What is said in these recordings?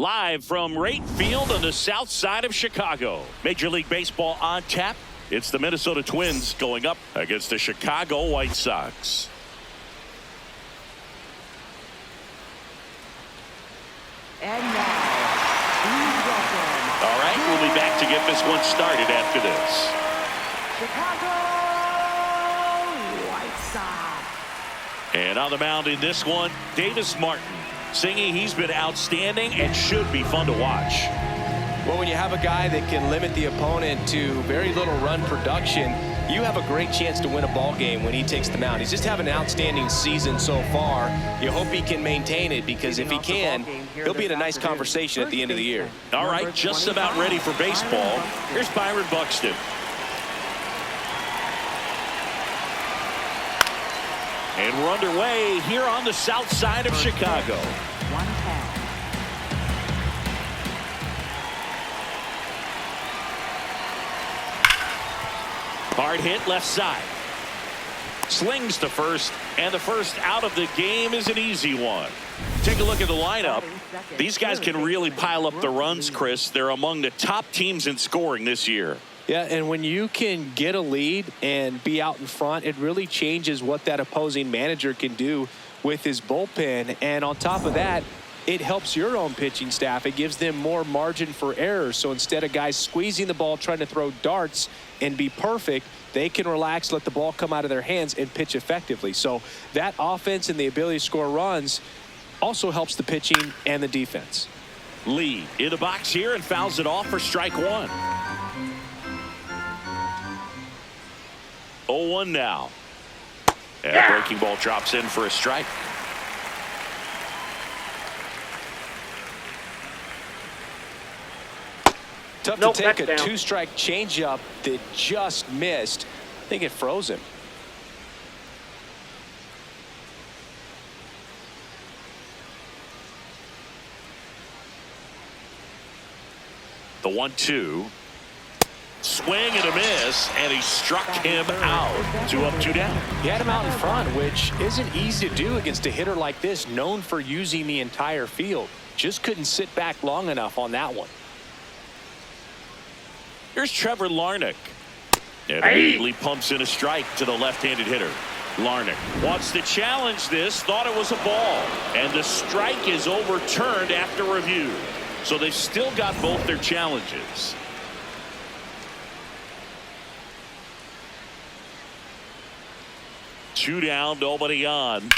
Live from right field on the south side of Chicago. Major League Baseball on tap. It's the Minnesota Twins going up against the Chicago White Sox. And now, all right, we'll be back to get this one started after this. Chicago White Sox. And on the mound in this one, Davis Martin. Singing, he's been outstanding and should be fun to watch. Well, when you have a guy that can limit the opponent to very little run production, you have a great chance to win a ball game when he takes the mound. He's just having an outstanding season so far. You hope he can maintain it, because if he can, he'll be in a nice conversation at the end of the year. All right, just about ready for baseball. Here's Byron Buxton. And we're underway here on the south side of Chicago. Hard hit left side. Slings to first, and the first out of the game is an easy one. Take a look at the lineup. These guys can really pile up the runs, Chris. They're among the top teams in scoring this year. Yeah, and when you can get a lead and be out in front, it really changes what that opposing manager can do with his bullpen. And on top of that, it helps your own pitching staff. It gives them more margin for error. So instead of guys squeezing the ball, trying to throw darts and be perfect, they can relax, let the ball come out of their hands, and pitch effectively. So that offense and the ability to score runs also helps the pitching and the defense. Lee in the box here and fouls it off for strike one. 0-1 now. And a breaking ball drops in for a strike. Tough to take a two-strike changeup that just missed. I think it froze him. The 1-2. Swing and a miss, and he struck him out. 2 up, 2 down. He had him out in front, which isn't easy to do against a hitter like this, known for using the entire field. Just couldn't sit back long enough on that one. Here's Trevor Larnach. And immediately pumps in a strike to the left-handed hitter. Larnach wants to challenge this, thought it was a ball, and the strike is overturned after review. So they've still got both their challenges. Two down, nobody on.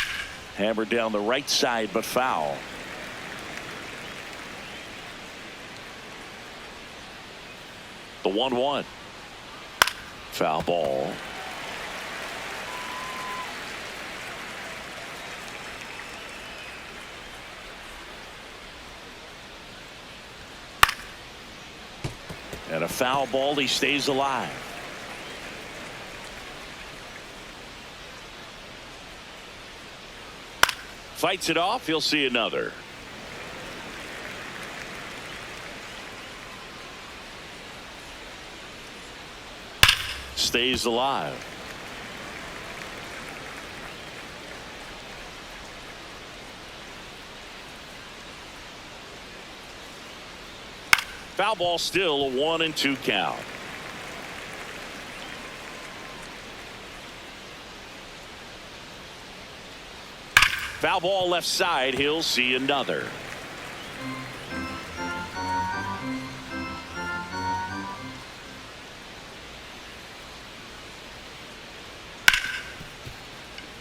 Hammered down the right side, but foul. The 1-1. Foul ball. And a foul ball, he stays alive. Fights it off, he'll see another. Stays alive. Foul ball, still a 1-2 count. Foul ball left side, he'll see another.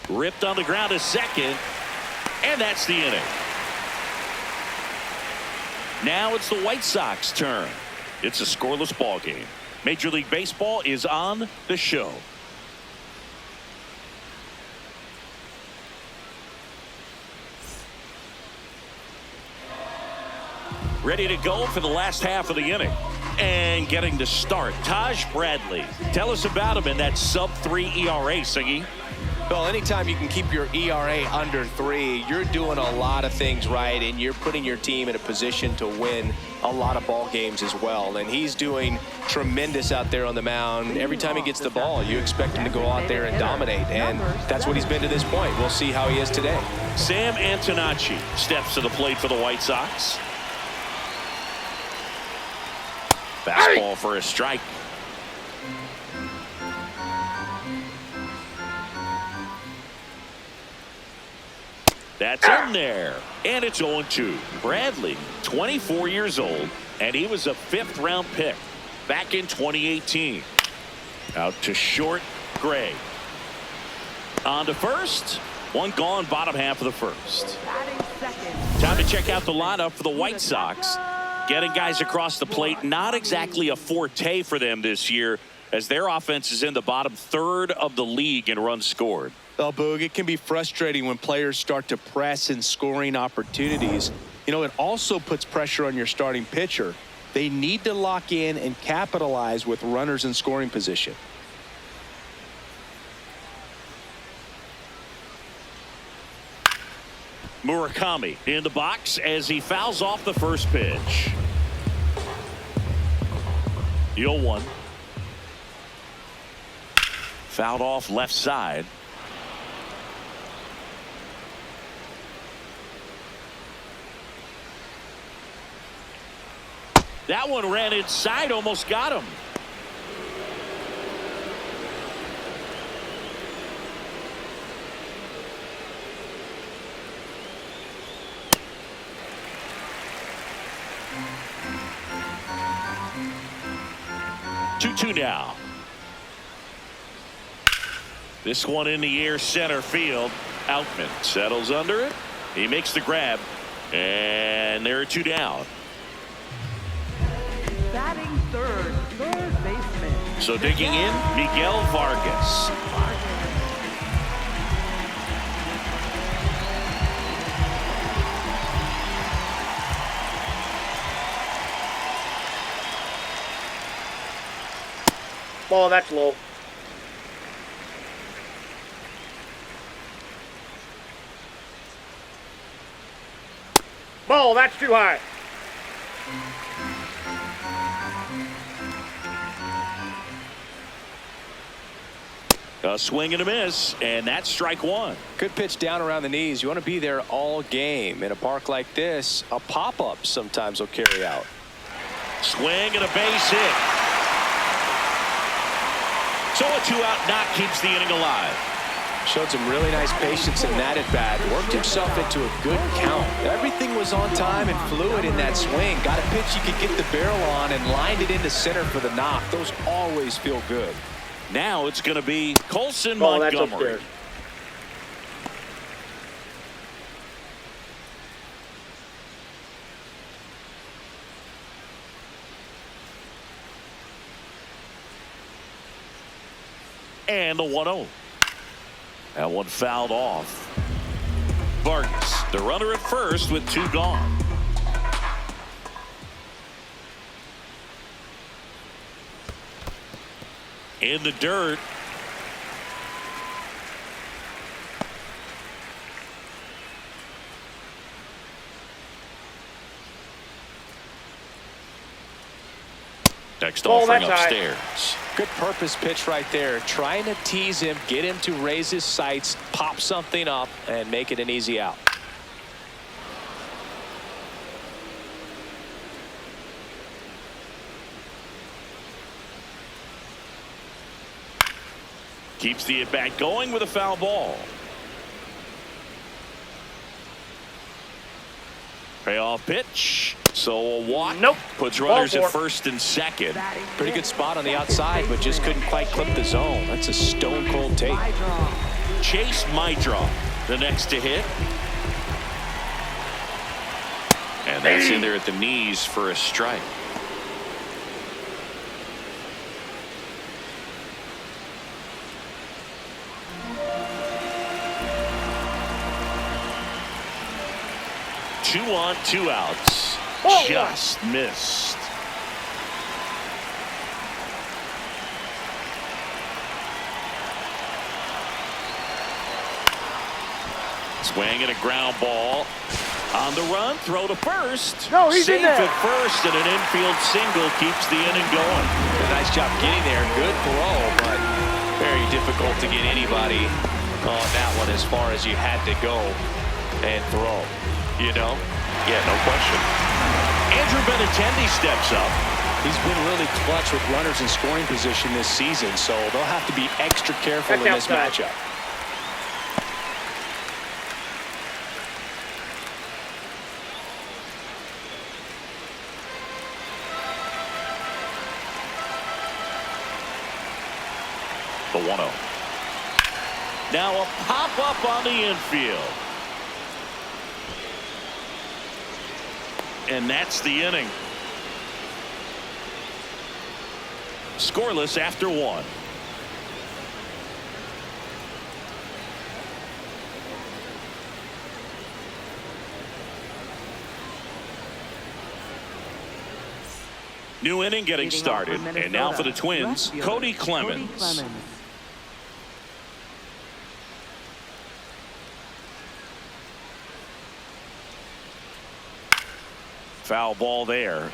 Ripped on the ground a second, and that's the inning. Now it's the White Sox turn. It's a scoreless ball game. Major League Baseball is on the show. Ready to go for the last half of the inning. And getting to start, Taj Bradley. Tell us about him in that sub-3 ERA, Siggy. Well, anytime you can keep your ERA under 3, you're doing a lot of things right, and you're putting your team in a position to win a lot of ball games as well. And he's doing tremendous out there on the mound. Every time he gets the ball, you expect him to go out there and dominate, and that's what he's been to this point. We'll see how he is today. Sam Antonacci steps to the plate for the White Sox. Fastball for a strike. That's in there. And it's 0-2. Bradley, 24 years old, and he was a 5th-round pick back in 2018. Out to short, Gray. On to first. One gone, bottom half of the first. Time to check out the lineup for the White Sox. Getting guys across the plate, not exactly a forte for them this year, as their offense is in the bottom 1/3 of the league in runs scored. Oh, Boog, it can be frustrating when players start to press in scoring opportunities. You know, it also puts pressure on your starting pitcher. They need to lock in and capitalize with runners in scoring position. Murakami in the box as he fouls off the first pitch. 0-1. Fouled off left side. That one ran inside, almost got him. Two now. This one in the air, center field. Outman settles under it. He makes the grab, and there are 2 down. Batting third baseman. So digging in, Miguel Vargas. Ball, that's low. Ball, that's too high. A swing and a miss, and that's strike 1. Good pitch down around the knees. You want to be there all game. In a park like this, a pop-up sometimes will carry out. Swing and a base hit. So a 2-out knock keeps the inning alive. Showed some really nice patience in that at-bat. Worked himself into a good count. Everything was on time and fluid in that swing. Got a pitch you could get the barrel on and lined it into center for the knock. Those always feel good. Now it's going to be Colson That's Montgomery. upstairs. And the 1-0. That one fouled off. Vargas, the runner at first with 2 gone. In the dirt. Next offering upstairs. Good purpose pitch right there. Trying to tease him, get him to raise his sights, pop something up, and make it an easy out. Keeps the at-bat going with a foul ball. Payoff pitch. So a walk. Nope. Puts runners at first and second. Pretty good spot on the outside, but just couldn't quite clip the zone. That's a stone-cold take. Chase Maidra, the next to hit. And that's in there at the knees for a strike. Two on, 2 outs. Just missed. Swing and a ground ball. On the run, throw to first. No, he's in there. Safe at first, and an infield single keeps the inning going. A nice job getting there. Good throw, but very difficult to get anybody on that one as far as you had to go and throw. You know? Yeah, no question. Andrew Benintendi steps up. He's been really clutch with runners in scoring position this season, so they'll have to be extra careful in this matchup. The 1-0. Now a pop-up on the infield. And that's the inning. Scoreless after 1. New inning getting started. And now for the Twins, Cody Clemens. Foul ball there.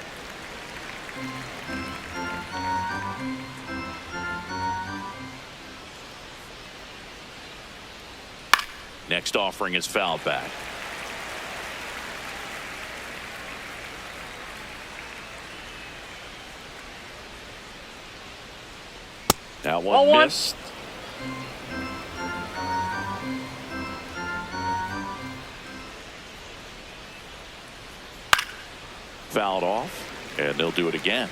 Next offering is fouled back. That one missed. Fouled off, and they'll do it again.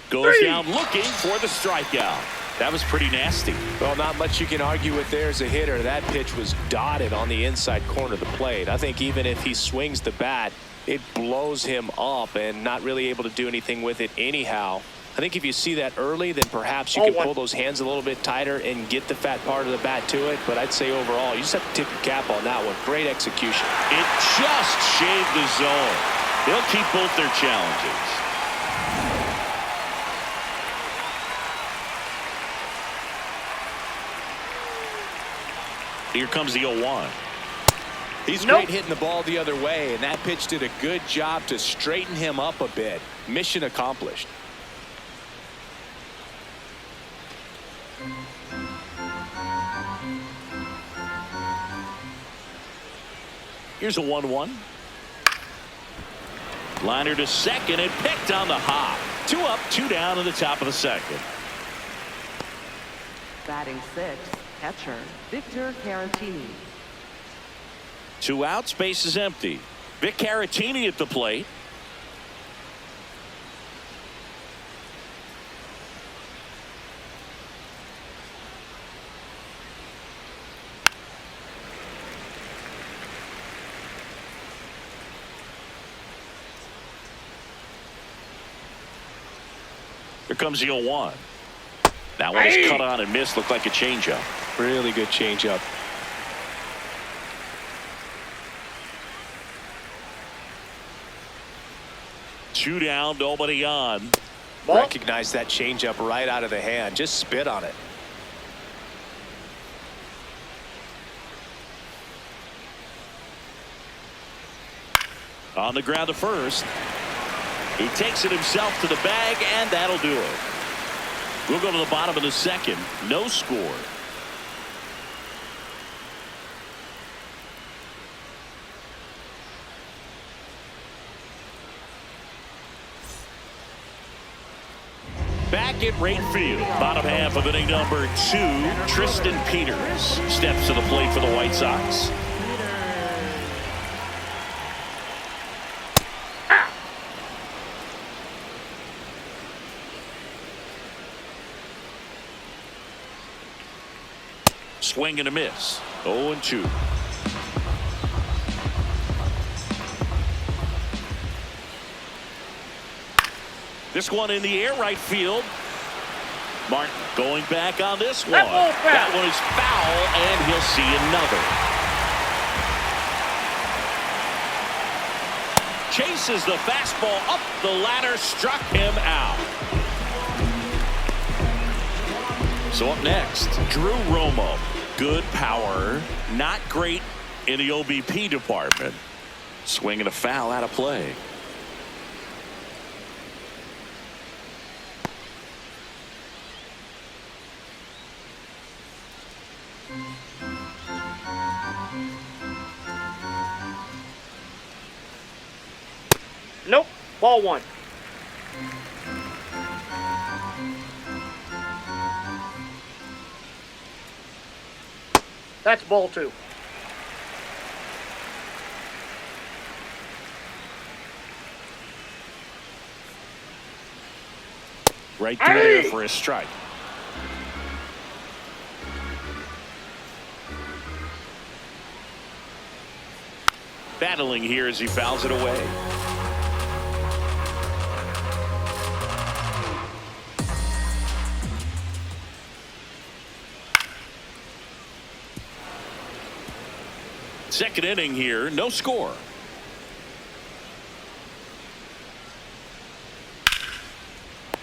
Goes down looking for the strikeout. That was pretty nasty. Well, not much you can argue with there as a hitter. That pitch was dotted on the inside corner of the plate. I think even if he swings the bat, it blows him up and not really able to do anything with it anyhow. I think if you see that early, then perhaps you can pull those hands a little bit tighter and get the fat part of the bat to it. But I'd say overall, you just have to tip your cap on that one. Great execution. It just shaved the zone. They'll keep both their challenges. Here comes the 0-1. He's great hitting the ball the other way, and that pitch did a good job to straighten him up a bit. Mission accomplished. Here's a 1-1. Liner to second and picked on the hop. 2 up, 2 down in the top of the second. Batting 6th, catcher Victor Caratini. 2 outs, base is empty. Vic Caratini at the plate. Here comes the 0-1. That one is cut on and missed. Looked like a changeup. Really good changeup. Two down, nobody on. Recognize that changeup right out of the hand. Just spit on it. On the ground to first. He takes it himself to the bag, and that'll do it. We'll go to the bottom of the second. No score. Back at right field, bottom half of inning number 2, Tristan Peters steps to the plate for the White Sox. Swing and a miss. 0-2. This one in the air, right field. Martin going back on this one. That one is foul, and he'll see another. Chases the fastball up the ladder, struck him out. So up next, Drew Romo. Good power, not great in the OBP department. Swinging a foul out of play. Ball one. That's ball two. Right through there for a strike. Battling here as he fouls it away. Second inning here, no score.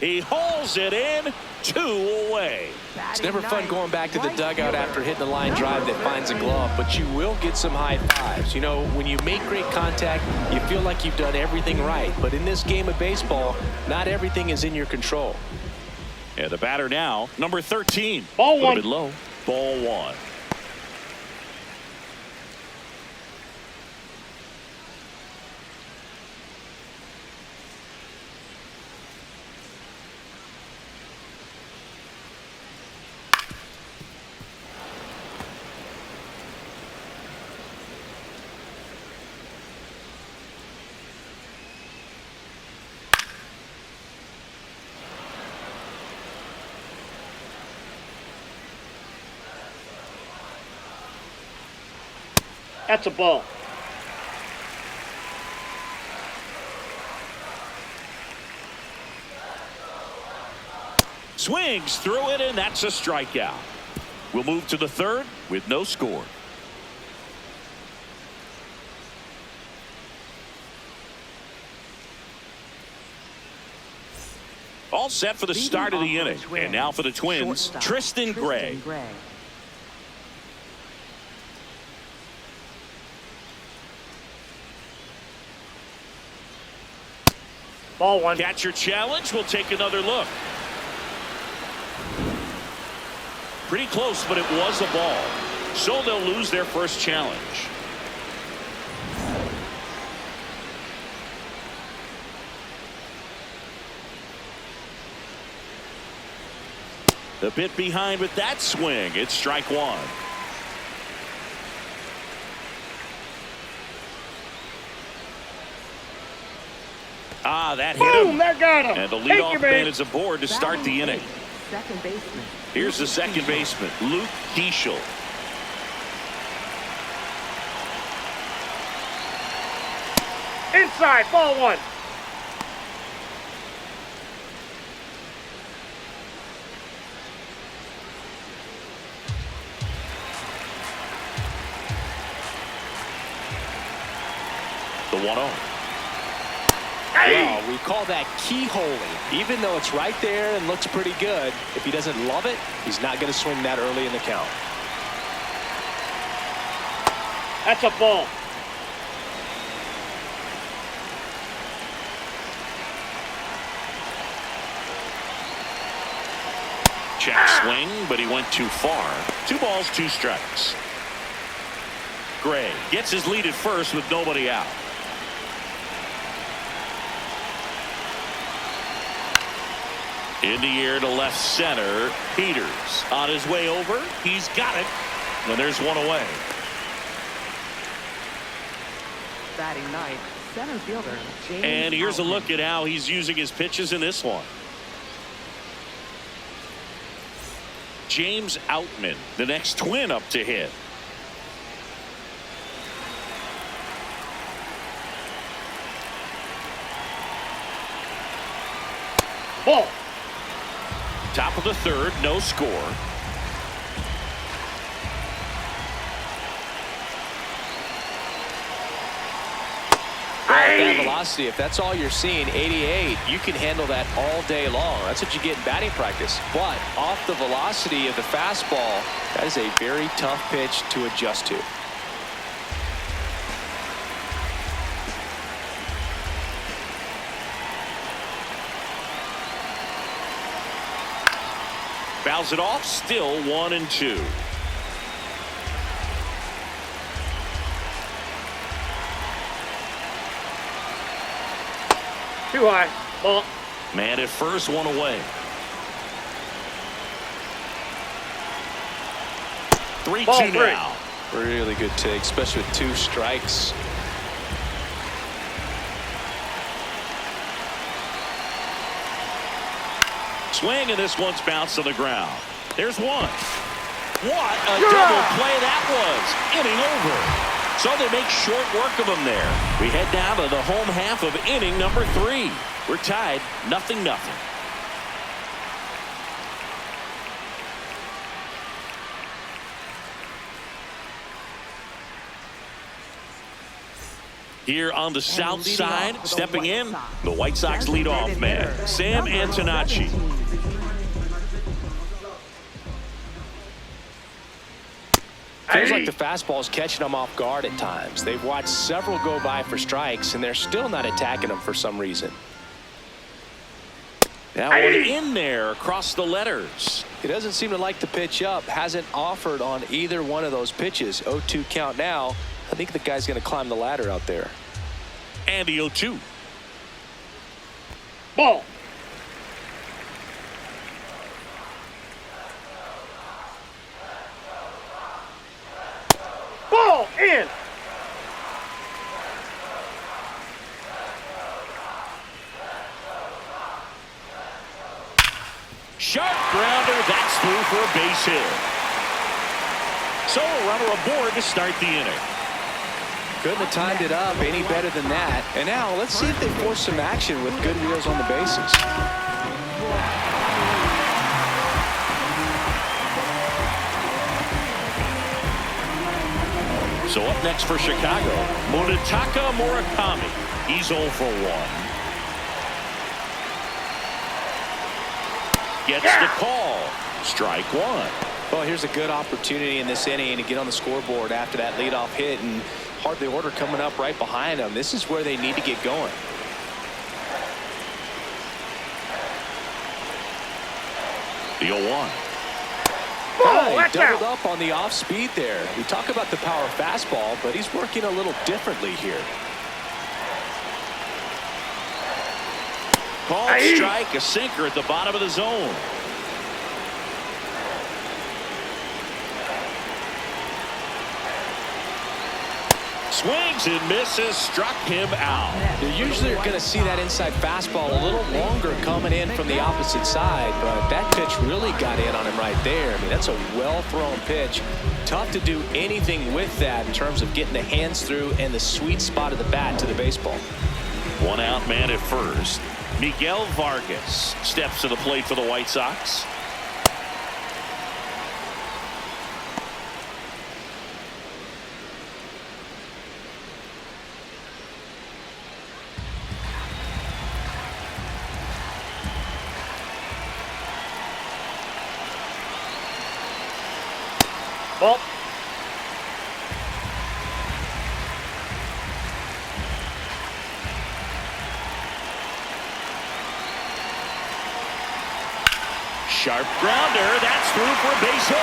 He hauls it in, 2 away. It's never fun going back to the dugout after hitting a line drive that finds a glove, but you will get some high fives. You know, when you make great contact, you feel like you've done everything right. But in this game of baseball, not everything is in your control. And the batter now, number 13. Ball A little one. bit low. Ball one. That's a ball. Swings through it, and that's a strikeout. We'll move to the third with no score. All set for the start of the inning. And now for the Twins, Tristan Gray. Ball one. Catcher challenge. We'll take another look. Pretty close, but it was a ball. So they'll lose their first challenge. The bit behind with that swing. It's strike one. Ah, that hit Boom! him. That got him. And the Thank leadoff you, man man. is aboard to start the inning. Second baseman. Here's the second baseman, Luke Dieschel. Inside. Ball one. The 1-0. Well, we call that keyholing. Even though it's right there and looks pretty good, if he doesn't love it, he's not going to swing that early in the count. That's a ball. Check swing, but he went too far. 2 balls, 2 strikes. Gray gets his lead at first with nobody out. In the air to left center. Peters on his way over. He's got it. And there's one away. Batting ninth, center fielder James. And here's a Outman. look at how he's using his pitches in this one. James Outman, the next Twin up to hit. Ball. Top of the third, no score. Well, at that velocity, if that's all you're seeing, 88, you can handle that all day long. That's what you get in batting practice. But off the velocity of the fastball, that is a very tough pitch to adjust to. Fouls it off, still 1-2. Too high. Ball. Man at first, one away. 3-2 now. Really good take, especially with 2 strikes. Swing, and this one's bounced to the ground. There's one. What a double play that was. Inning over. So they make short work of him there. We head down to the home half of inning number 3. We're tied 0-0. Here on the south side, stepping in, the White Sox leadoff man, Sam Antonacci. Feels like the fastball is catching them off guard at times. They've watched several go by for strikes, and they're still not attacking them for some reason. That one in there across the letters. He doesn't seem to like the pitch up. Hasn't offered on either one of those pitches. 0-2 count now. I think the guy's going to climb the ladder out there. And the 0-2. Ball. Ball in. Sharp grounder. That's through for a base hit. So a runner aboard to start the inning. Couldn't have timed it up any better than that. And now let's see if they force some action with good wheels on the bases. So up next for Chicago, Munetaka Murakami. He's 0 for 1. Gets the call. Strike 1. Well, here's a good opportunity in this inning to get on the scoreboard after that leadoff hit, and hardly order coming up right behind them. This is where they need to get going. The 0-1. He doubled up on the off speed there. We talk about the power fastball, but he's working a little differently here. Called strike, a sinker at the bottom of the zone. Swings and misses, struck him out. You usually are going to see that inside fastball a little longer coming in from the opposite side, but that pitch really got in on him right there. I mean, that's a well-thrown pitch. Tough to do anything with that in terms of getting the hands through and the sweet spot of the bat to the baseball. 1 out man at first. Miguel Vargas steps to the plate for the White Sox. Ball. Sharp grounder. That's through for a base hit.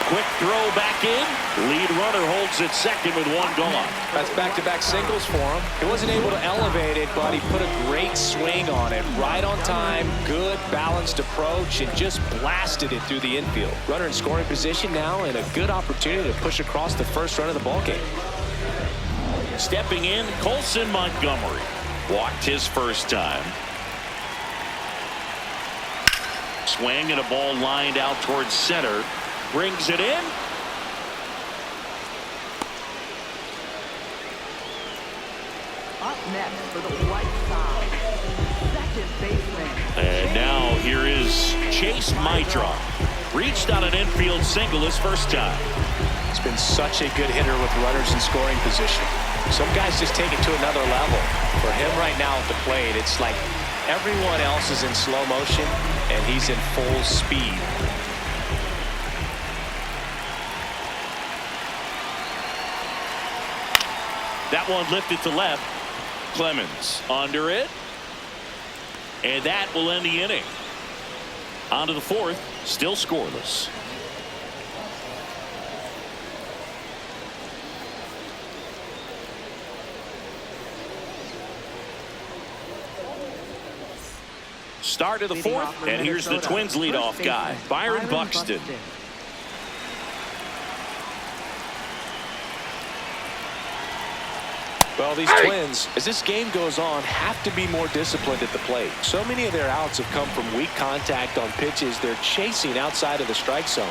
Quick throw back in. Lead runner holds at second with 1 gone. That's back-to-back singles for him. He wasn't able to elevate it, but he put a great swing on it. Right on time, good balanced approach, and just blasted it through the infield. Runner in scoring position now, and a good opportunity to push across the first run of the ballgame. Stepping in, Colson Montgomery. Walked his first time. Swing and a ball lined out towards center. Brings it in. Up next for the White Sox, second baseman. And now here is Chase Mitra. Reached on an infield single his first time. He's been such a good hitter with runners in scoring position. Some guys just take it to another level. For him right now at the plate, it's like everyone else is in slow motion, and he's in full speed. That one lifted to left. Clemens under it. And that will end the inning. On to the 4th, still scoreless. Start of the fourth, and here's the Twins leadoff guy, Byron Buxton. Well, these Twins, as this game goes on, have to be more disciplined at the plate. So many of their outs have come from weak contact on pitches they're chasing outside of the strike zone.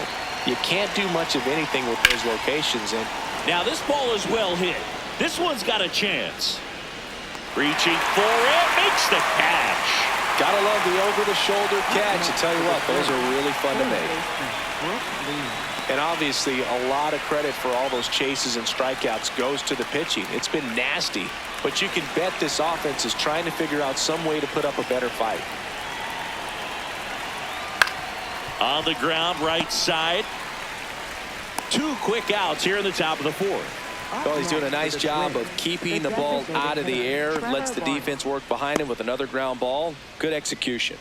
You can't do much of anything with those locations. And now this ball is well hit. This one's got a chance. Reaching for it, makes the catch. Gotta love the over-the-shoulder catch. I tell you what, those are really fun to make. And obviously, a lot of credit for all those chases and strikeouts goes to the pitching. It's been nasty, but you can bet this offense is trying to figure out some way to put up a better fight. On the ground, right side. 2 quick outs here in the top of the fourth. Well, he's doing a nice job of keeping the ball out of the air, lets the defense work behind him with another ground ball. Good execution.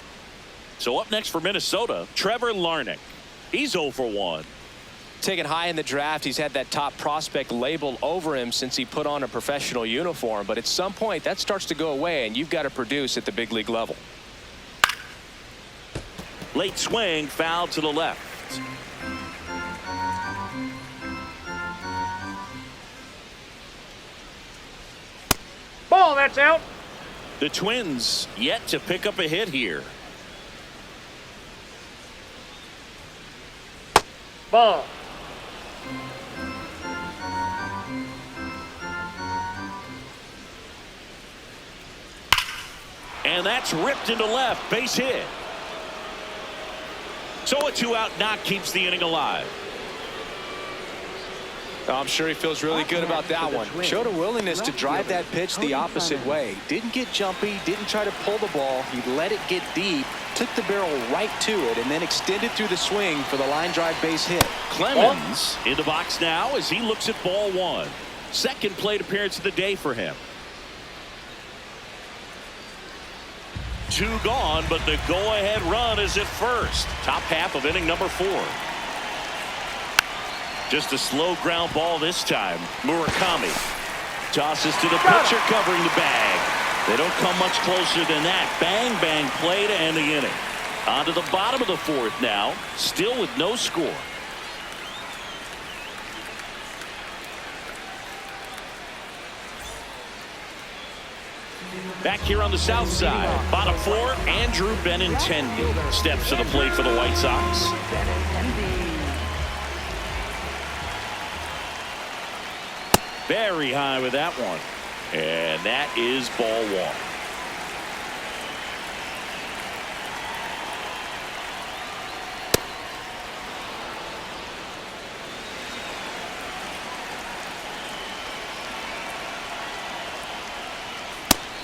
So up next for Minnesota, Trevor Larnach. He's 0 for 1. Taken high in the draft, he's had that top prospect label over him since he put on a professional uniform. But at some point, that starts to go away, and you've got to produce at the big league level. Late swing, foul to the left. Ball, that's out. The Twins yet to pick up a hit here. Ball. And that's ripped into left, base hit. So a 2-out knock keeps the inning alive. I'm sure he feels really good about that one. Showed a willingness to drive that pitch the opposite way. Didn't get jumpy, didn't try to pull the ball. He let it get deep, took the barrel right to it, and then extended through the swing for the line drive base hit. Clemens in the box now as he looks at ball 1. Second plate appearance of the day for him. 2 gone, but the go-ahead run is at first. Top half of inning number 4. Just a slow ground ball this time. Murakami tosses to the pitcher covering the bag. They don't come much closer than that. Bang, bang play to end the inning. On to the bottom of the 4th now. Still with no score. Back here on the south side, bottom 4, Andrew Benintendi steps to the plate for the White Sox. Very high with that one. And that is ball 1.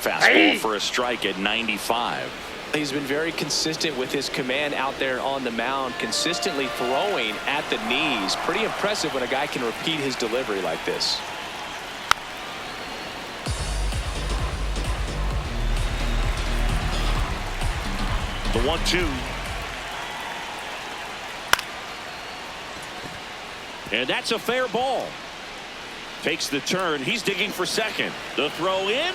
Fastball for a strike at 95. He's been very consistent with his command out there on the mound, consistently throwing at the knees. Pretty impressive when a guy can repeat his delivery like this. The 1-2. And that's a fair ball. Takes the turn. He's digging for second. The throw in.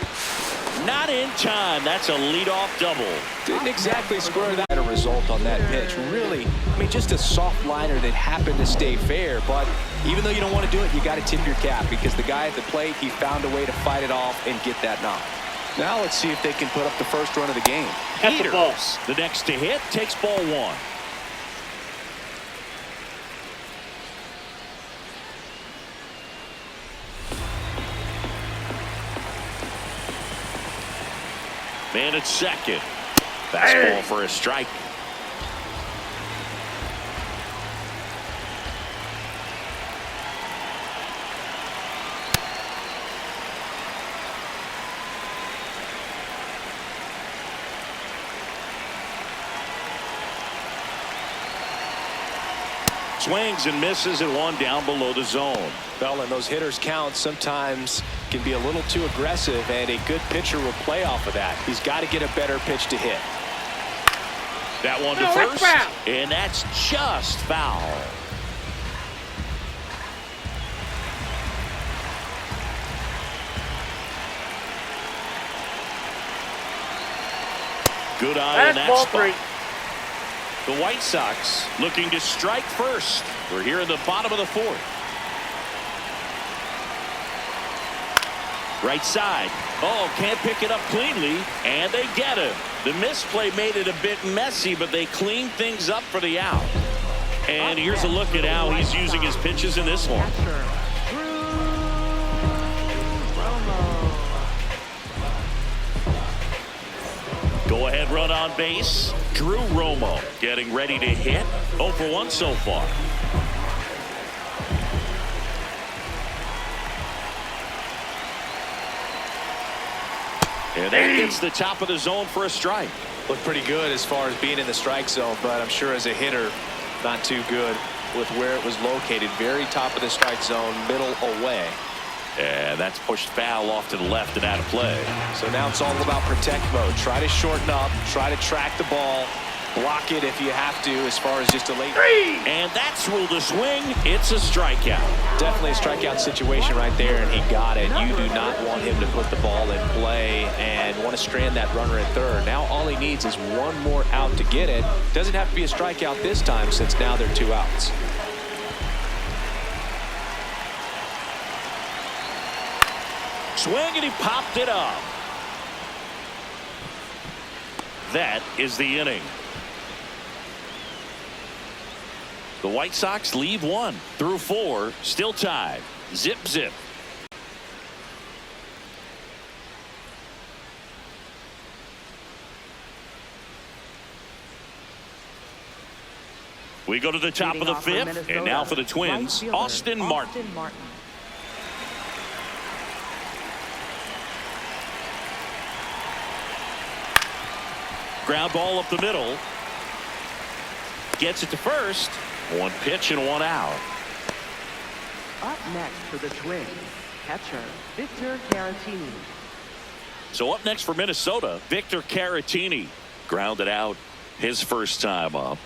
Not in time. That's a leadoff double. Didn't exactly square that a result on that pitch. Really, I mean, just a soft liner that happened to stay fair. But even though you don't want to do it, you got to tip your cap because the guy at the plate, he found a way to fight it off and get that knock. Now let's see if they can put up the first run of the game. That's a ball. The next to hit takes ball 1. Man at second. Fastball for a strike. Swings and misses and 1 down below the zone. Well, and those hitters count sometimes can be a little too aggressive, and a good pitcher will play off of that. He's got to get a better pitch to hit. That one to first, and that's just foul. Good eye on That's that ball spot. 3. The White Sox looking to strike first. We're here in the bottom of the fourth. Right side. Oh, can't pick it up cleanly, and they get him. The misplay made it a bit messy, but they cleaned things up for the out. And here's a look at how he's using his pitches in this one. Catcher, Go ahead run on base. Drew Romo getting ready to hit. 0 for 1 so far. And that gets the top of the zone for a strike. Looked pretty good as far as being in the strike zone, but I'm sure as a hitter, not too good with where it was located. Very top of the strike zone, middle away. And that's pushed foul off to the left and out of play. So now it's all about protect mode. Try to shorten up, try to track the ball, block it if you have to as far as just a late. And that's ruled a swing. It's a strikeout. Definitely a strikeout situation right there, and he got it. You do not want him to put the ball in play and want to strand that runner at third. Now all he needs is one more out to get it. Doesn't have to be a strikeout this time since now they're 2 outs. Swing, and he popped it up. That is the inning. The White Sox leave 1 through 4, still tied. Zip, zip. We go to the top of the 5th, and now for the Twins, Austin Martin. Ground ball up the middle. Gets it to first. 1 pitch and 1 out. Up next for the Twins, catcher Victor Caratini. So up next for Minnesota, Victor Caratini. Grounded out his first time up.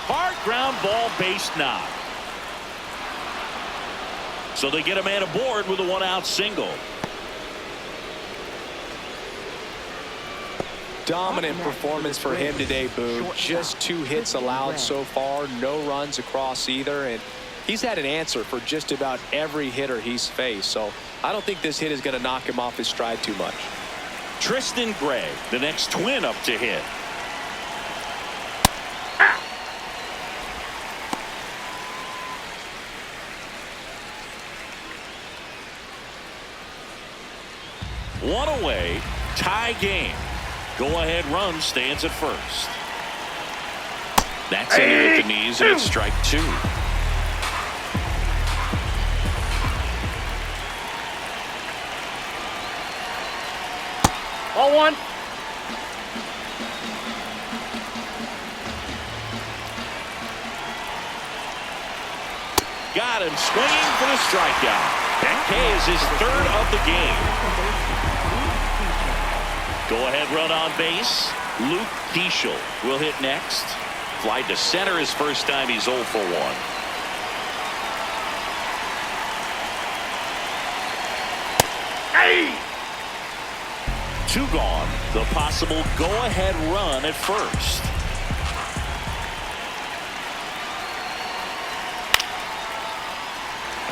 Hard ground ball, base knock. So they get a man aboard with a 1-out single. Dominant performance for him today, Boo. Just 2 hits allowed so far, no runs across either, and he's had an answer for just about every hitter he's faced. So I don't think this hit is going to knock him off his stride too much. Tristan Gray, the next Twin up to hit. One away, tie game. Go ahead run stands at first. That's in there at the knees, and it's strike 2. Ball 1. Got him swinging for the strikeout. That K is his 3rd of the game. Go ahead run on base. Luke Keeschel will hit next. Fly to center his first time. He's 0 for 1. Hey! 2 gone. The possible go-ahead run at first.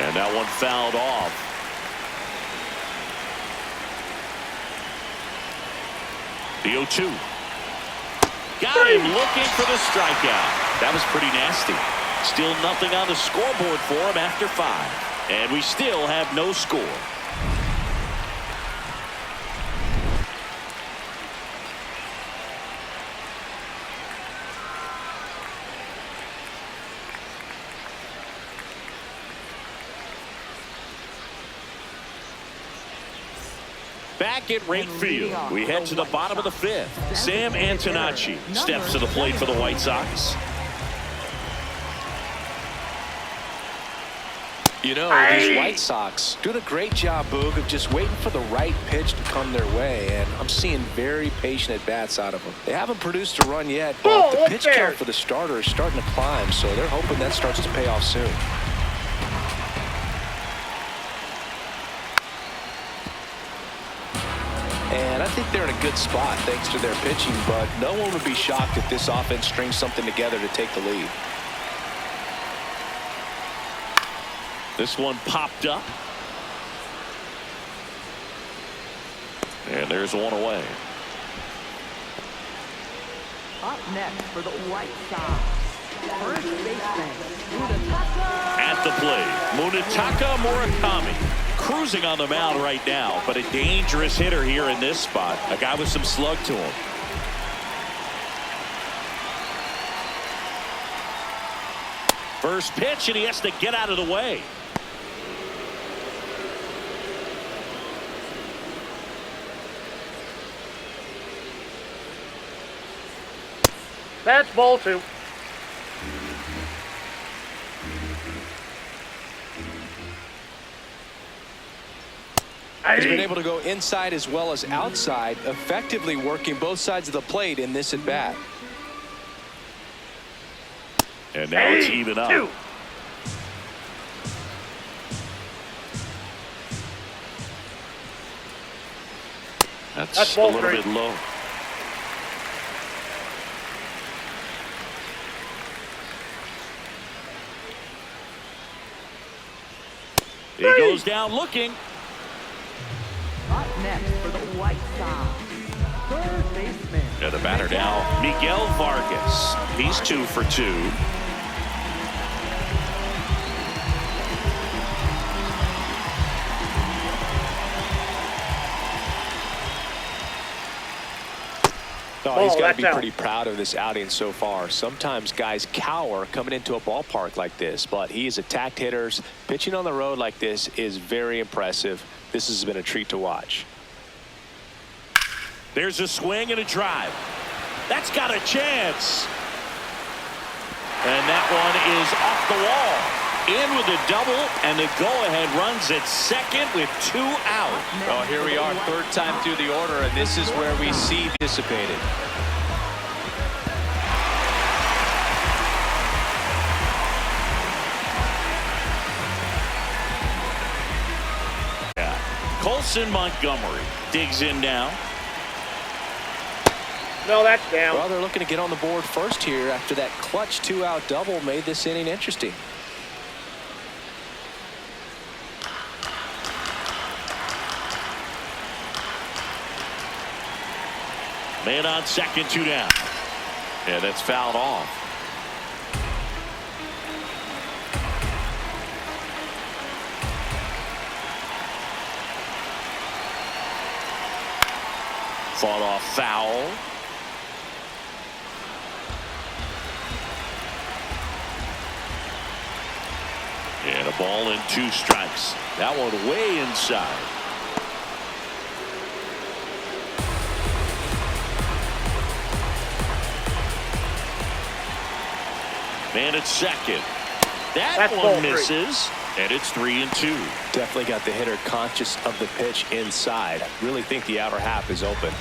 And that one fouled off. The 0-2. Got him looking for the strikeout. That was pretty nasty. Still nothing on the scoreboard for him after 5. And we still have no score. Back at right field, we head to the bottom of the 5th. Sam Antonacci steps to the plate for the White Sox. You know, these White Sox doing a great job, Boog, of just waiting for the right pitch to come their way, and I'm seeing very patient at-bats out of them. They haven't produced a run yet, but the pitch count for the starter is starting to climb, so they're hoping that starts to pay off soon. think they're in a good spot thanks to their pitching, but no one would be shocked if this offense strings something together to take the lead. This one popped up. And there's one away. Up next for the White Sox, first baseman, Munetaka. At the plate, Munetaka Murakami. Cruising on the mound right now, but a dangerous hitter here in this spot. A guy with some slug to him. First pitch, and he has to get out of the way. That's ball 2. He's been able to go inside as well as outside, effectively working both sides of the plate in this at bat. And now it's even up. 2. That's a ball little 3. bit low. He goes down looking. Up next for the White Sox, third baseman. And the batter now, Miguel Vargas. He's 2 for 2. Oh, he's got to that's be out. pretty proud of this outing so far. Sometimes guys cower coming into a ballpark like this, but he has attacked hitters. Pitching on the road like this is very impressive. This has been a treat to watch. There's a swing and a drive. That's got a chance. And that one is off the wall. In with a double, and the go-ahead runs at second with 2 out. Oh, here we are, third time through the order, and this is where we see dissipated. Yeah. Colson Montgomery digs in now. No, that's down. Well, they're looking to get on the board first here after that clutch 2-out double made this inning interesting. Man on second, 2 down. And that's fouled off. Fought off foul. And a ball and 2 strikes. That one way inside. Man at second. That's one misses. And it's 3 and 2. Definitely got the hitter conscious of the pitch inside. Really think the outer half is open.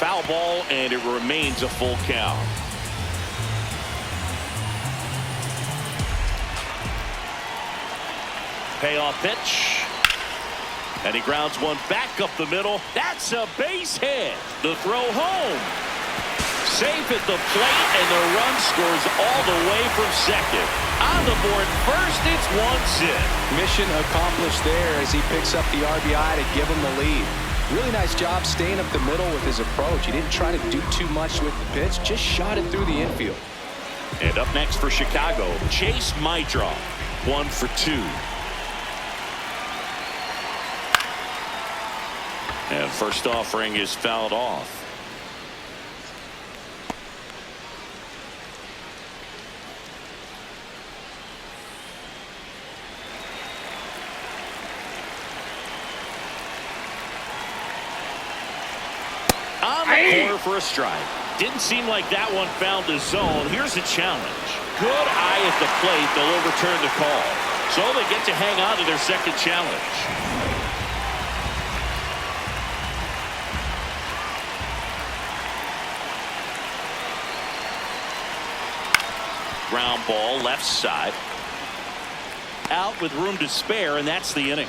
Foul ball, and it remains a full count. Payoff pitch. And he grounds one back up the middle. That's a base hit. The throw home. Safe at the plate, and the run scores all the way from second. On the board first, it's 1-0. Mission accomplished there as he picks up the RBI to give him the lead. Really nice job staying up the middle with his approach. He didn't try to do too much with the pitch, just shot it through the infield. And up next for Chicago, Chase Maidroff, 1 for 2. And first offering is fouled off. On the corner for a strike. Didn't seem like that one found the zone. Here's a challenge. Good eye at the plate. They'll overturn the call. So they get to hang on to their second challenge. Ground ball left side. out with room to spare, and that's the inning.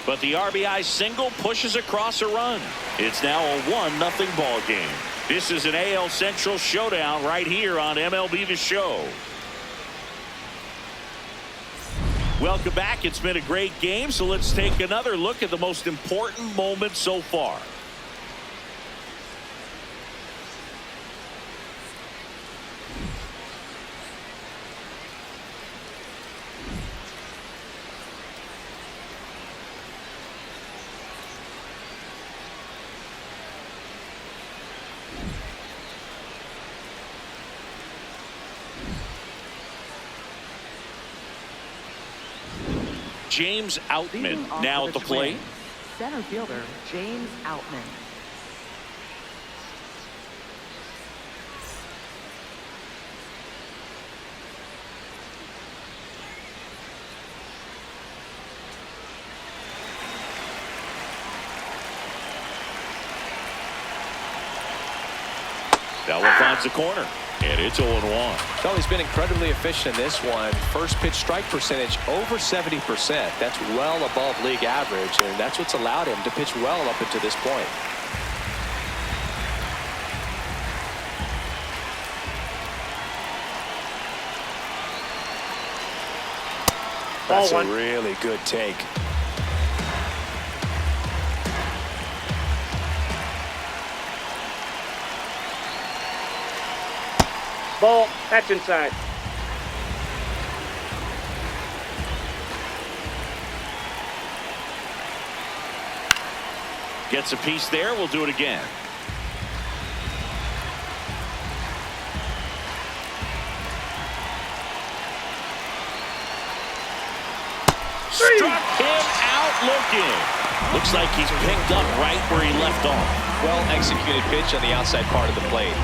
But the RBI single pushes across a run. It's now a 1-0 ball game. This is an AL Central showdown right here on MLB The Show. Welcome back. It's been a great game, so let's take another look at the most important moment so far. James Outman now at the plate. Center fielder James Outman. That one finds the corner. And it's 0-1. Well, he's been incredibly efficient in this one. First pitch strike percentage over 70%. That's well above league average, and that's what's allowed him to pitch well up until this point. That's a really good take. Ball. That's inside. Gets a piece there. We'll do it again. Struck him out looking. Looks like he's picked up right where he left off. Well executed pitch on the outside part of the plate.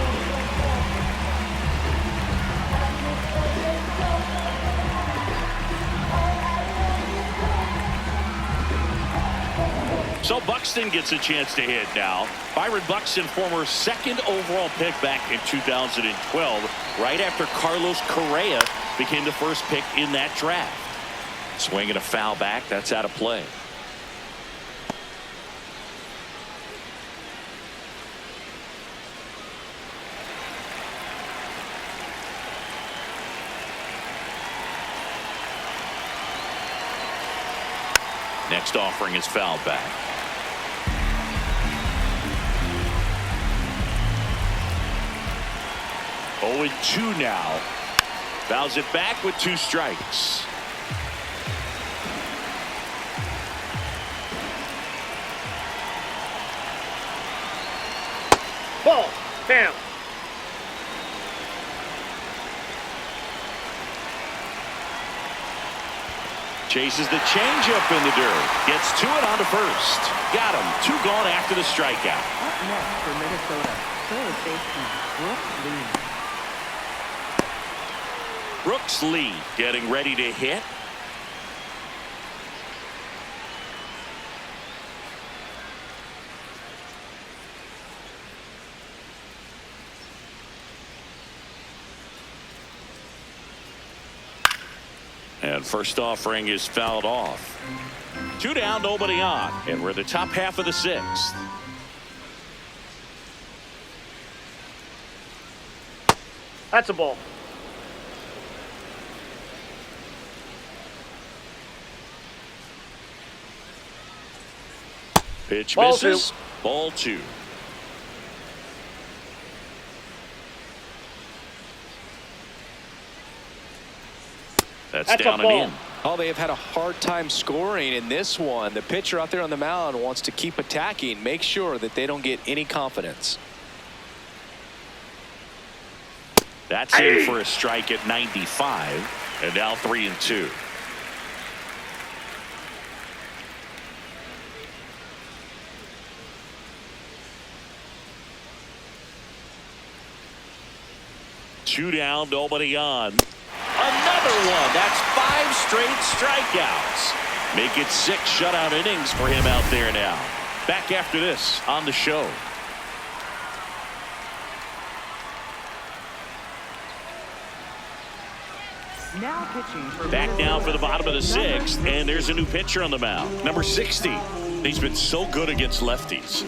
So Buxton gets a chance to hit now. Byron Buxton, former second overall pick back in 2012, right after Carlos Correa became the first pick in that draft. Swinging a foul back. That's out of play. Next offering is fouled back. 0-2 now. Fouls it back with 2 strikes. Ball. Down. Chases the changeup in the dirt. Gets to it on to first. Got him. 2 gone after the strikeout. Up next for Minnesota, third baseman Brooks Lee. Brooks Lee getting ready to hit. And first offering is fouled off. 2 down, nobody on. And we're in the top half of the 6th. That's a ball. Pitch Ball misses. 2. Ball 2. That's down and in. Oh, they have had a hard time scoring in this one. The pitcher out there on the mound wants to keep attacking, make sure that they don't get any confidence. That's in for a strike at 95, and now 3-2. Two down, nobody on. Another one. That's 5 straight strikeouts. Make it 6 shutout innings for him out there now. Back after this on the show. Now pitching for Back now for the bottom of the Minnesota, sixth, and there's a new pitcher on the mound. Number 60. He's been so good against lefties.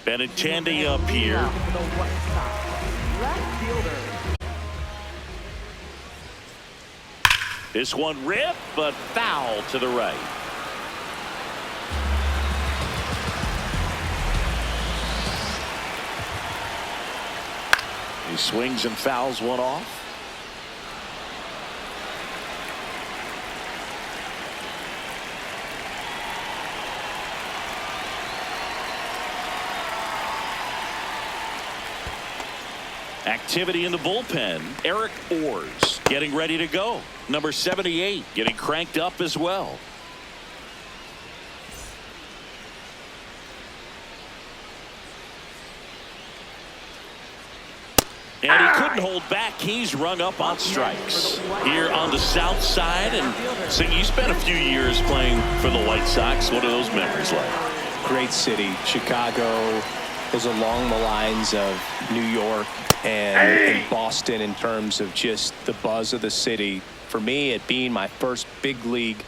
Benintendi up here. Now for the White Sox. Left fielder. This one ripped, but foul to the right. He swings and fouls one off. Activity in the bullpen. Eric Orrs getting ready to go. Number 78 getting cranked up as well. And he couldn't hold back. He's rung up on strikes. Here on the south side. And Sing, you spent a few years playing for the White Sox. What are those memories like? Great city. Chicago is along the lines of New York and Boston in terms of just the buzz of the city. For me, it being my first big league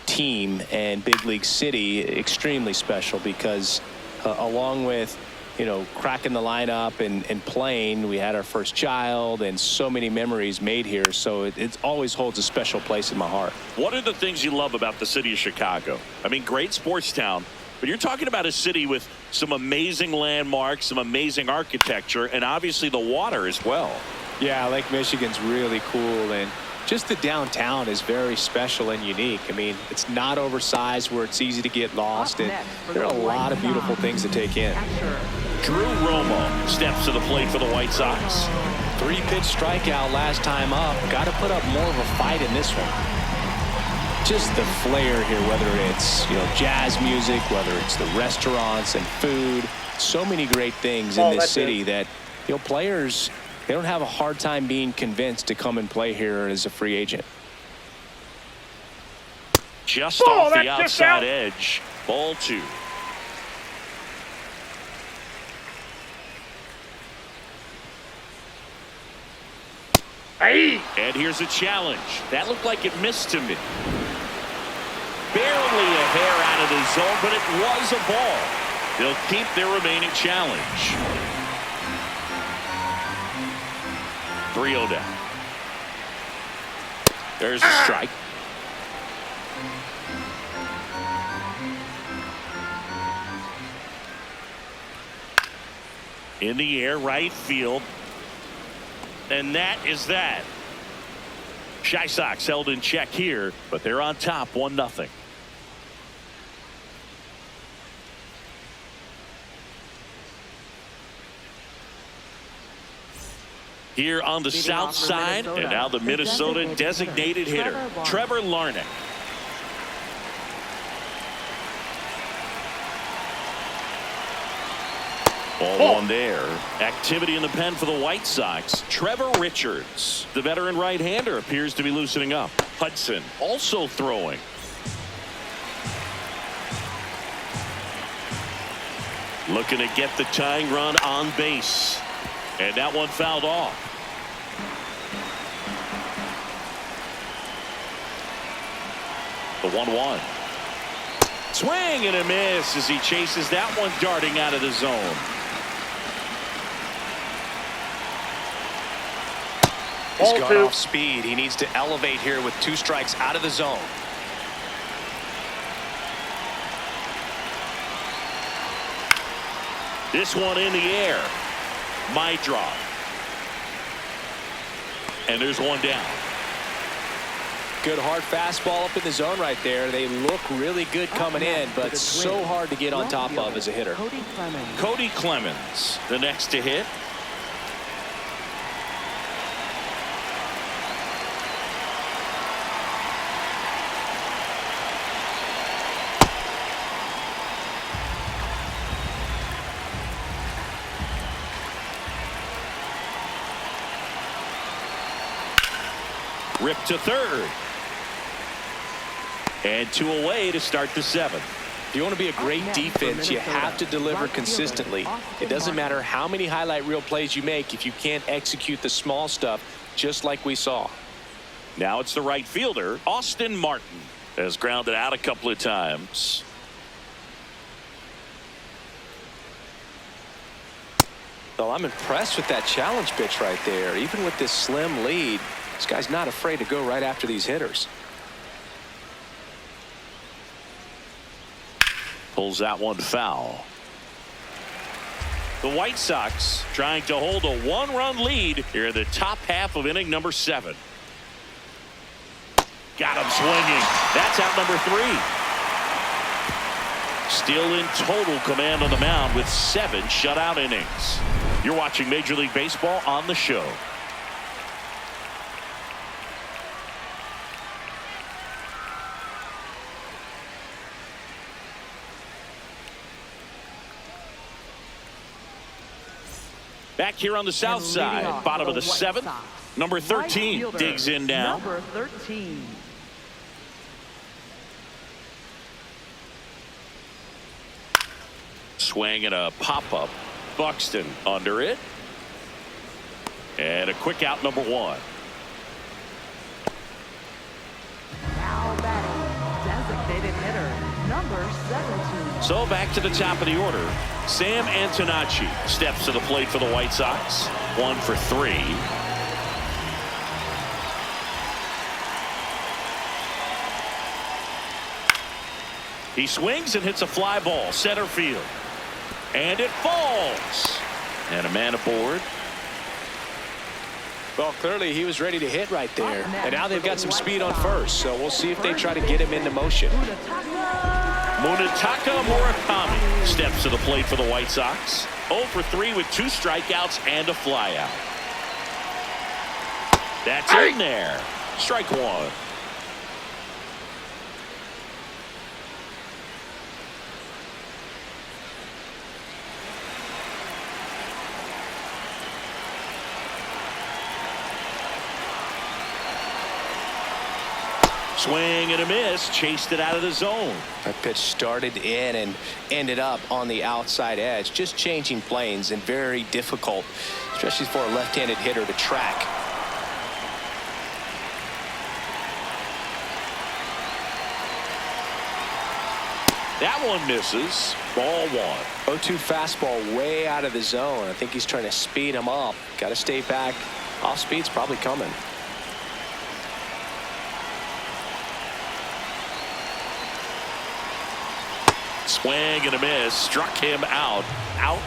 team and big league city, extremely special because along with, you know, cracking the lineup and playing, we had our first child and so many memories made here. So it always holds a special place in my heart. What are the things you love about the city of Chicago? I mean, great sports town, but you're talking about a city with some amazing landmarks, some amazing architecture, and obviously the water as well. Yeah, Lake Michigan's really cool, and just the downtown is very special and unique. I mean, it's not oversized where it's easy to get lost, and there are a lot of beautiful things to take in. Drew Romo steps to the plate for the White Sox. 3-pitch strikeout last time up. Got to put up more of a fight in this one. Just the flair here, whether it's, you know, jazz music, whether it's the restaurants and food, so many great things in this city that, you know, players, they don't have a hard time being convinced to come and play here as a free agent. Just off the outside edge. Ball 2. And here's a challenge. That looked like it missed to me. Barely a hair out of the zone, but it was a ball. They'll keep their remaining challenge. 3-0 down. There's a strike. In the air, right field. And that is that. Chi Sox held in check here, but they're on top 1-0. Here on the south side, and now the Minnesota designated hitter, Trevor Larnach. Ball 1 there. Activity in the pen for the White Sox. Trevor Richards, the veteran right-hander, appears to be loosening up. Hudson also throwing. Looking to get the tying run on base. And that one fouled off. The 1-1. Swing and a miss as he chases that one darting out of the zone. He's gone off speed. He needs to elevate here with 2 strikes out of the zone. This one in the air. My drop. And there's one down. Good hard fastball up in the zone right there. They look really good coming in, but so hard to get on top of as a hitter. Cody Clemens, the next to hit. Ripped to third. And 2 away to start the 7th. If you want to be a great defense, you have to deliver consistently. It doesn't matter how many highlight reel plays you make if you can't execute the small stuff, just like we saw. Now it's the right fielder, Austin Martin, has grounded out a couple of times. Well, I'm impressed with that challenge pitch right there. Even with this slim lead, this guy's not afraid to go right after these hitters. Pulls that one foul. The White Sox trying to hold a one-run lead here in the top half of inning number 7. Got him swinging. That's out number 3. Still in total command on the mound with 7 shutout innings. You're watching Major League Baseball on the show. Back here on the south side, bottom of the 7th, number 13 digs in now. Number 13. Swing and a pop-up. Buxton under it. And a quick out, number 1. Now batting, designated hitter, number 17. So back to the top of the order. Sam Antonacci steps to the plate for the White Sox. 1 for 3. He swings and hits a fly ball center field. And it falls. And a man aboard. Well, clearly he was ready to hit right there. And now they've got some speed on first. So we'll see if they try to get him into motion. Munetaka Murakami steps to the plate for the White Sox. 0 for 3 with 2 strikeouts and a flyout. That's in there. Strike 1. Swing and a miss, chased it out of the zone. That pitch started in and ended up on the outside edge, just changing planes and very difficult, especially for a left-handed hitter to track. That one misses. Ball 1. 0-2 fastball way out of the zone. I think he's trying to speed him up. Got to stay back. Off speed's probably coming. Swing and a miss, struck him out. Out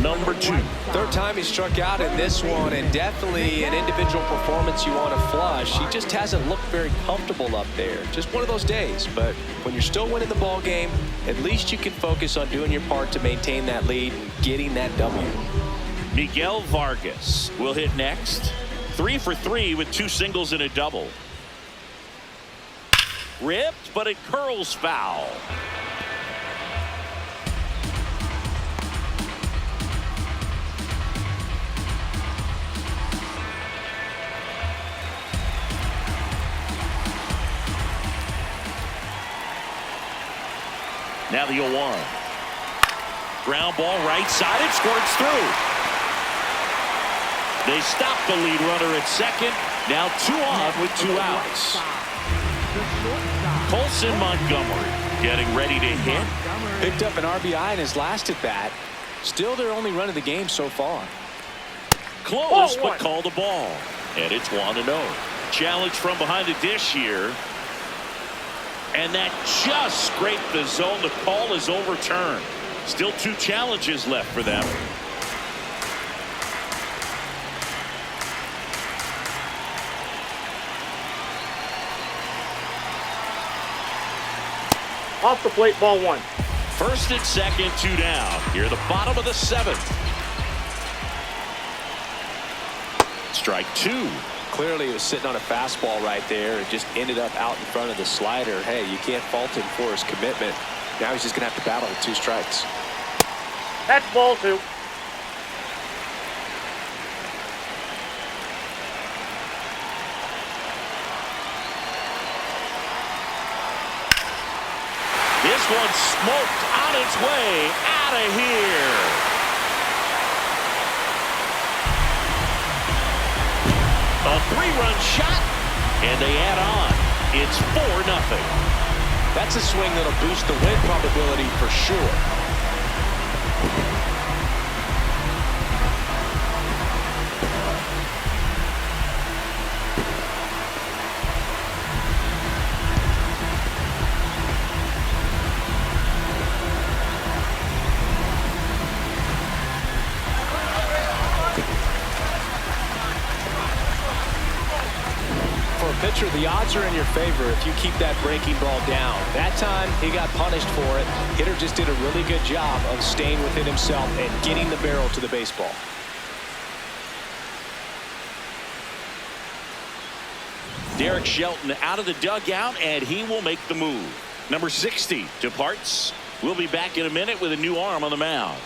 number 2. Third time he struck out in this one, and definitely an individual performance you want to flush. He just hasn't looked very comfortable up there. Just one of those days. But when you're still winning the ball game, at least you can focus on doing your part to maintain that lead and getting that W. Miguel Vargas will hit next. 3 for 3 with 2 singles and a double. Ripped, but it curls foul. Now the 0-1. Ground ball right side. It squirts through. They stop the lead runner at second. Now 2 on with 2 outs. Colson Montgomery getting ready to hit. Picked up an RBI in his last at bat. Still their only run of the game so far. Close, but called the ball. And it's 1-0. Challenge from behind the dish here. And that just scraped the zone. The call is overturned. Still 2 challenges left for them. Off the plate, ball 1. First and second, 2 down. Here, the bottom of the 7th. Strike 2. Clearly, he was sitting on a fastball right there. It just ended up out in front of the slider. Hey, you can't fault him for his commitment. Now he's just going to have to battle with 2 strikes. That's ball 2. This This one's smoked on its way out of here. A 3-run shot, and they add on. It's 4-0. That's a swing that'll boost the win probability for sure. Pitcher, the odds are in your favor if you keep that breaking ball down. That time, he got punished for it. Hitter just did a really good job of staying within himself and getting the barrel to the baseball. Derek Shelton out of the dugout, and he will make the move. Number 60 departs. We'll be back in a minute with a new arm on the mound.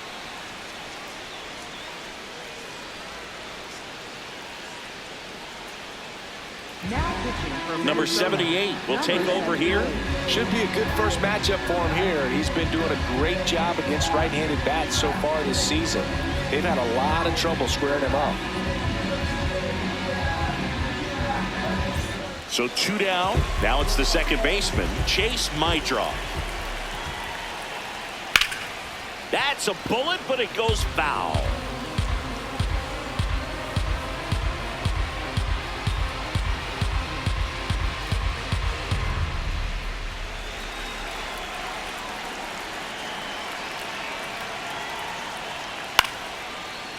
Now pitching for Number 78 will take over here. Should be a good first matchup for him here. He's been doing a great job against right-handed bats so far this season. They've had a lot of trouble squaring him up. So 2 down. Now it's the second baseman, Chase Mydroff. That's a bullet, but it goes foul.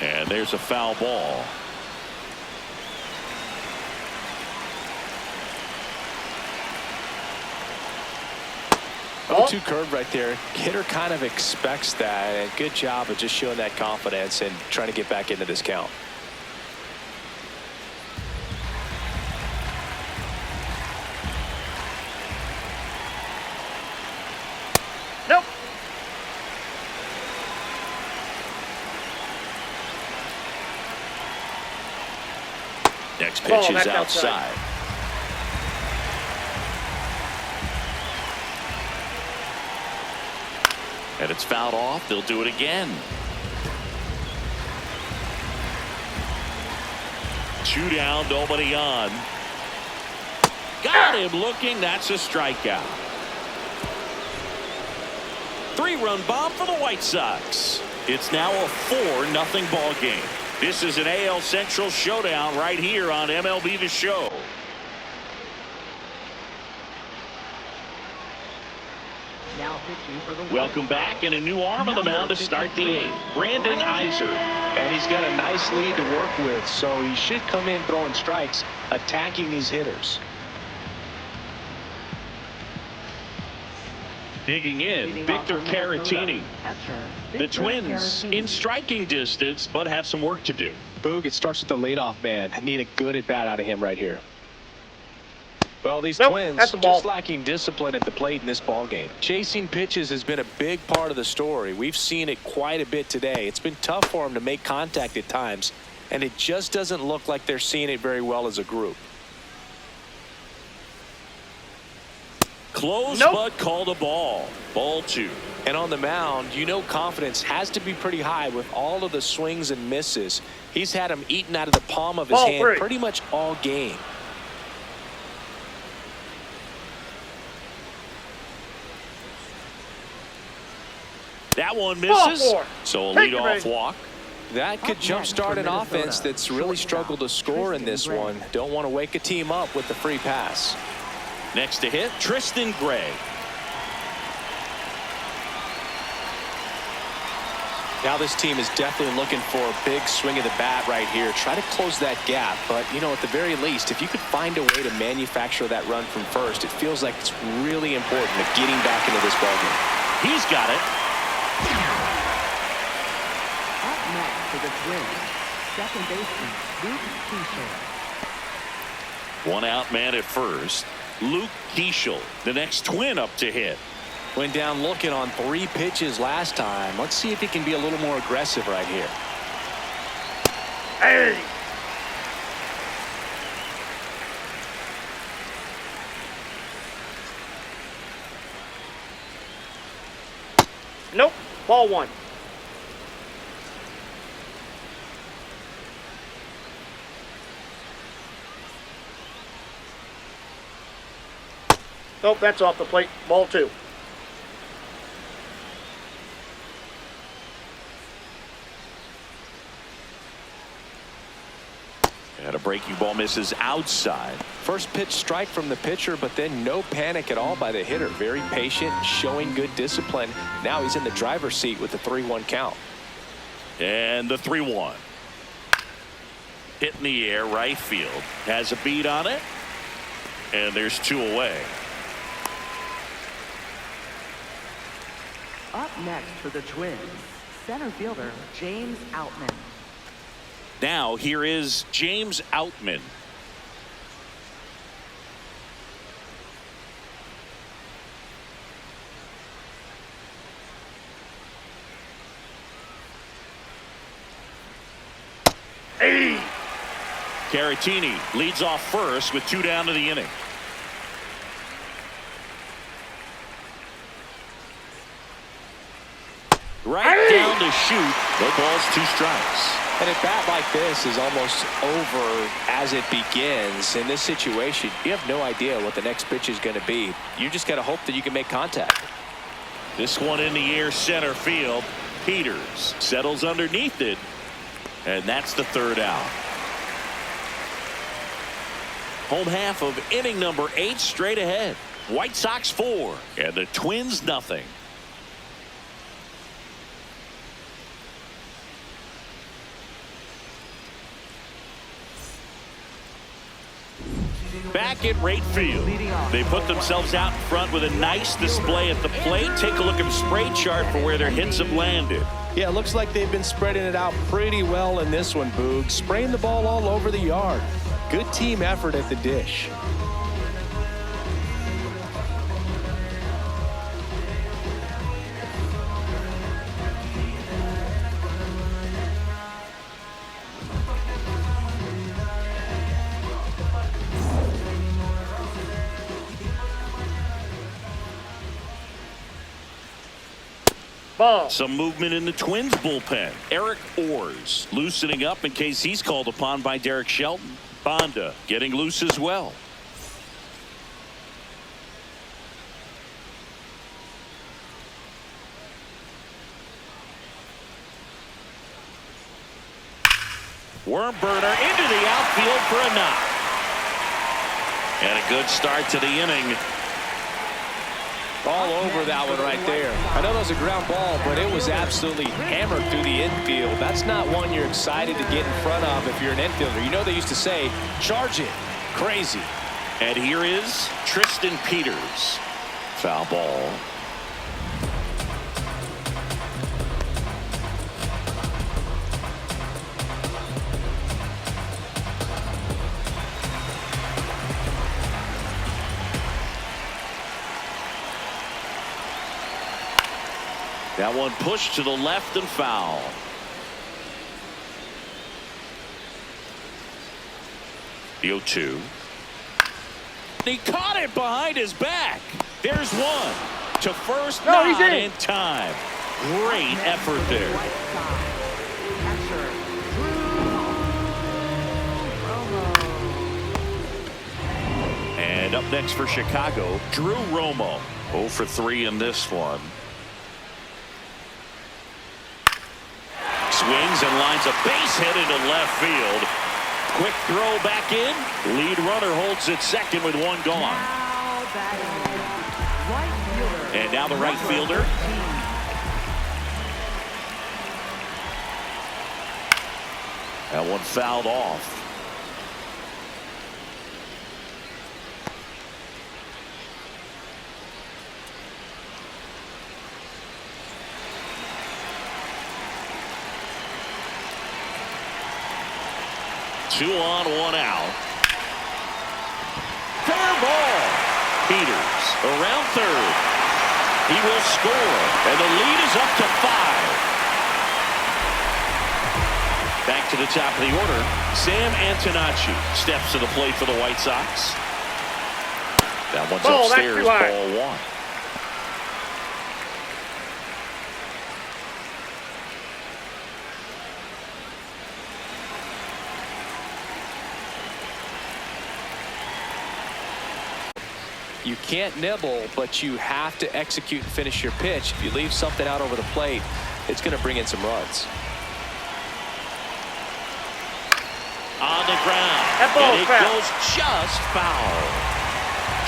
And there's a foul ball. Oh, 2 curve right there. Hitter kind of expects that, and good job of just showing that confidence and trying to get back into this count. Nope. Next pitch is that's outside. And it's fouled off. They'll do it again. 2 down, nobody on. Got him looking. That's a strikeout. 3-run bomb for the White Sox. It's now a 4-0 ball game. This is an AL Central showdown right here on MLB The Show. Now pitching for the Welcome back, and a new arm on the mound to start the 8th. Brandon Iser. And he's got a nice lead to work with, so he should come in throwing strikes, attacking these hitters. Digging in, Victor Caratini. The Twins in striking distance, but have some work to do. Boog, it starts with the leadoff man. I need a good at-bat out of him right here. Well, these Nope, Twins that's a ball. just lacking discipline at the plate in this ball game. Chasing pitches has been a big part of the story. We've seen it quite a bit today. It's been tough for them to make contact at times, and it just doesn't look like they're seeing it very well as a group. Close, Nope. but called a ball. Ball 2. And on the mound, you know confidence has to be pretty high with all of the swings and misses. He's had them eaten out of the palm of his Ball hand 3. pretty much all game. That one Ball misses. 4. So a Take your leadoff break. walk. That could Up next jumpstart for an offense Minnesota, that's really struggled to score in this Tristan Gray. one. Don't want to wake a team up with the free pass. Next to hit, Tristan Gray. Now this team is definitely looking for a big swing of the bat right here. Try to close that gap. But, you know, at the very least, if you could find a way to manufacture that run from first, it feels like it's really important to getting back into this ballgame. He's got it. Up next for the Twins, second baseman, Luke Keeschel. 1 out man at first. Luke Keeschel, the next Twin up to hit. Went down looking on 3 pitches last time. Let's see if he can be a little more aggressive right here. Hey. Nope. Ball one. Nope, that's off the plate. Ball two. And a breaking ball misses outside. First pitch strike from the pitcher, but then no panic at all by the hitter. Very patient, showing good discipline. Now he's in the driver's seat with the 3-1 count. And the 3-1. Hit in the air, right field. Has a beat on it. And there's 2 away. Up next for the Twins, center fielder James Outman. Now here is James Outman. Hey! Caratini leads off first with 2 down to the inning. Right down to shoot. No balls, 2 strikes. And a bat like this is almost over as it begins. In this situation, you have no idea what the next pitch is going to be. You just got to hope that you can make contact. This one in the air, center field. Peters settles underneath it. And that's the 3rd out. Home half of inning number 8 straight ahead. White Sox 4 and the Twins nothing. Back at right field. They put themselves out in front with a nice display at the plate. Take a look at the spray chart for where their hits have landed. Yeah, it looks like they've been spreading it out pretty well in this one, Boog. Spraying the ball all over the yard. Good team effort at the dish. Ball. Some movement in the Twins bullpen. Eric Orrs loosening up in case he's called upon by Derek Shelton. Bonda getting loose as well. Worm burner into the outfield for a knock. And a good start to the inning. All over that one right there. I know that was a ground ball, but it was absolutely hammered through the infield. That's not one you're excited to get in front of if you're an infielder. You know they used to say, charge it. Crazy. And here is Tristan Peters. Foul ball. That one pushed to the left and foul. The 0-2. He caught it behind his back. There's one to first, no, not he's in time. Great effort there. And up next for Chicago, Drew Romo. 0 for 3 in this one. Swings and lines a base hit into left field. Quick throw back in. Lead runner holds at second with 1 gone. And now the right fielder. That one fouled off. Two on, 1 out. Fair ball. Peters around third. He will score, and the lead is up to 5. Back to the top of the order. Sam Antonacci steps to the plate for the White Sox. That one's upstairs, ball 1. You can't nibble, but you have to execute and finish your pitch. If you leave something out over the plate, it's going to bring in some runs. On the ground. That ball and it foul. goes just foul.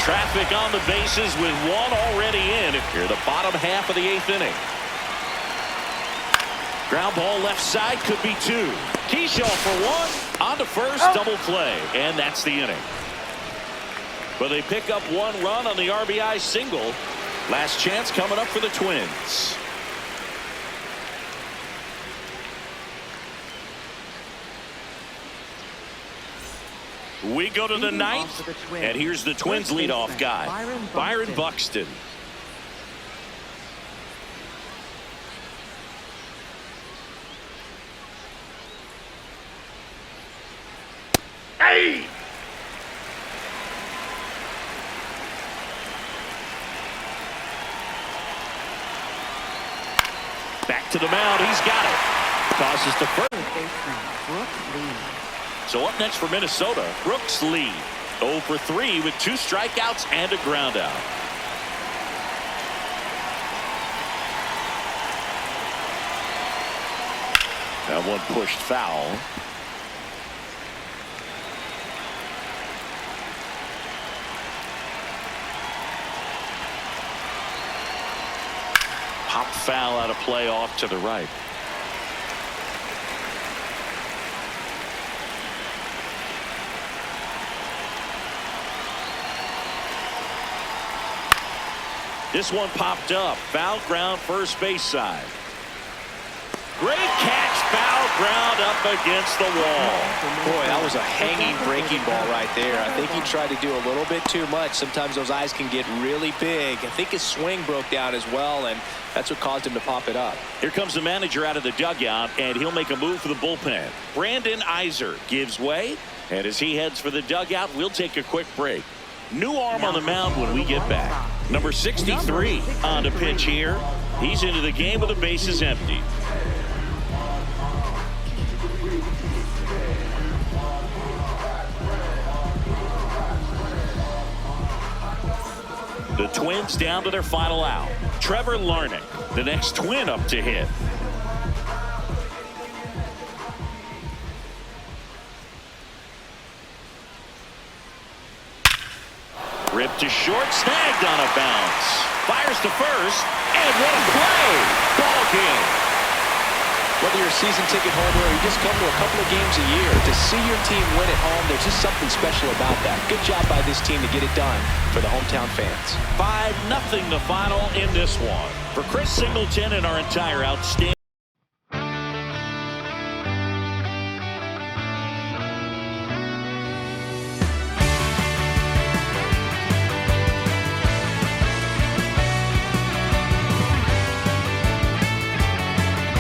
Traffic on the bases with one already in here, the bottom half of the 8th inning. Ground ball left side, could be 2. Keyshaw for 1. On to first, double play, and that's the inning. But they pick up 1 run on the RBI single. Last chance coming up for the Twins. We go to the 9th, and here's the Twins leadoff guy, Byron Buxton. Hey! Back to the mound, he's got it. Tosses to first. So up next for Minnesota, Brooks Lee. 0 for 3 with 2 strikeouts and a ground out. That one pushed foul. Pop foul out of play off to the right. This one popped up. Foul ground first base side. Great catch. Foul ground up against the wall. Boy, that was a hanging breaking ball right there. I think he tried to do a little bit too much. Sometimes those eyes can get really big. I think his swing broke down as well, and that's what caused him to pop it up. Here comes the manager out of the dugout, and he'll make a move for the bullpen. Brandon Iser gives way, and as he heads for the dugout, we'll take a quick break. New arm on the mound when we get back. Number 63 on the pitch here. He's into the game with the bases empty. The Twins down to their final out. Trevor Larnach, the next Twin up to hit. Ripped to short, snagged on a bounce. Fires to first, and what a play! Ball game. Whether you're a season ticket holder or you just come to a couple of games a year, to see your team win at home, there's just something special about that. Good job by this team to get it done for the hometown fans. 5-0 the final in this one. For Chris Singleton and our entire outstanding